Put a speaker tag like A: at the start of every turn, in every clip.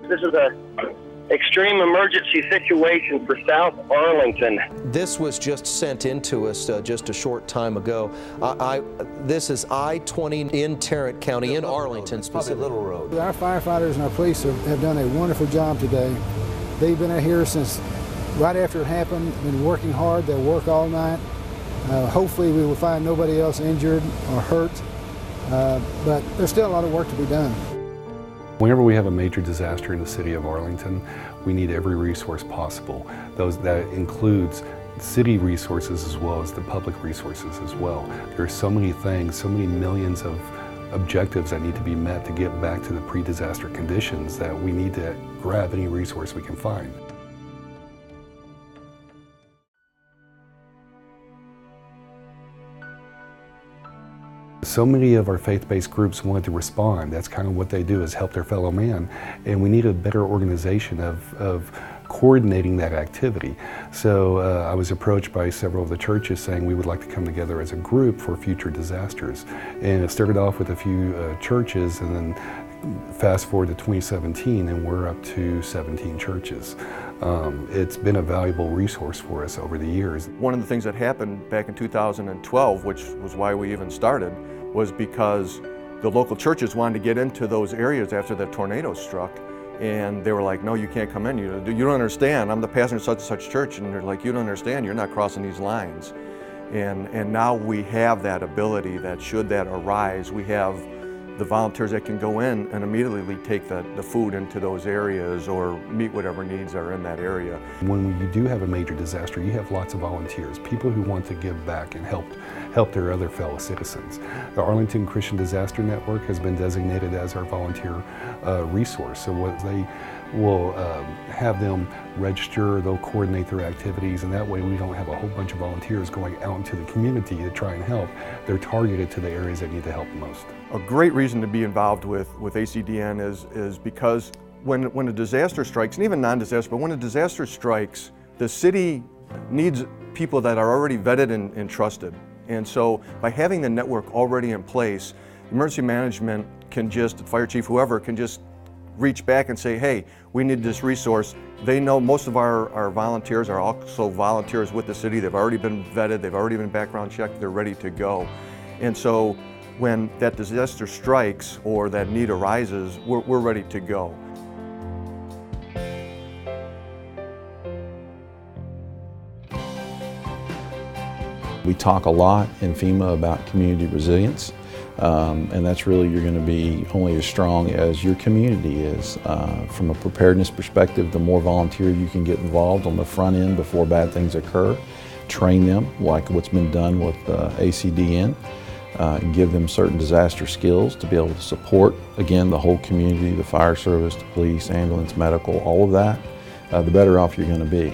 A: This is a extreme emergency situation for South Arlington.
B: This was just sent in to us just a short time ago. This is I-20 in Tarrant County, in Arlington, specifically.
C: Little Road.
D: Our firefighters and our police have done a wonderful job today. They've been out here since right after it happened, been working hard. They'll work all night. Hopefully we will find nobody else injured or hurt, but there's still a lot of work to be done.
E: Whenever we have a major disaster in the city of Arlington, we need every resource possible. That includes city resources as well as the public resources as well. There are so many things, so many millions of objectives that need to be met to get back to the pre-disaster conditions that we need to grab any resource we can find. So many of our faith-based groups wanted to respond. That's kind of what they do, is help their fellow man. And we need a better organization of coordinating that activity. So I was approached by several of the churches saying we would like to come together as a group for future disasters. And it started off with a few churches, and then fast forward to 2017 and we're up to 17 churches. It's been a valuable resource for us over the years.
F: One of the things that happened back in 2012, which was why we even started, was because the local churches wanted to get into those areas after the tornado struck, and they were like, no, you can't come in, you don't understand, I'm the pastor of such and such church, and they're like, you don't understand, you're not crossing these lines. And now we have that ability that should that arise, we have the volunteers that can go in and immediately take the food into those areas or meet whatever needs are in that area.
E: When you do have a major disaster, you have lots of volunteers, people who want to give back and help their other fellow citizens. The Arlington Christian Disaster Network has been designated as our volunteer resource. So what they will have them register, they'll coordinate their activities, and that way we don't have a whole bunch of volunteers going out into the community to try and help. They're targeted to the areas that need the help most.
F: A great reason to be involved with ACDN is because when a disaster strikes, and even non-disaster, but when a disaster strikes, the city needs people that are already vetted and trusted. And so by having the network already in place, emergency management can just, fire chief, whoever, can just reach back and say, hey, we need this resource. They know most of our volunteers are also volunteers with the city. They've already been vetted, they've already been background checked, they're ready to go. And so when that disaster strikes or that need arises, we're ready to go.
G: We talk a lot in FEMA about community resilience, and that's really, you're going to be only as strong as your community is. From a preparedness perspective, the more volunteers you can get involved on the front end before bad things occur, train them like what's been done with ACDN, and give them certain disaster skills to be able to support, again, the whole community, the fire service, the police, ambulance, medical, all of that, the better off you're going to be.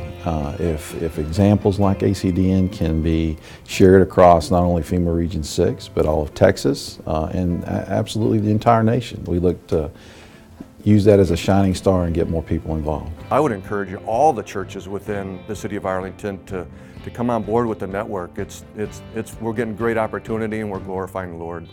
G: If examples like ACDN can be shared across not only FEMA Region 6, but all of Texas, and absolutely the entire nation, we look to use that as a shining star and get more people involved.
F: I would encourage all the churches within the city of Arlington to come on board with the network. We're getting great opportunity and we're glorifying the Lord.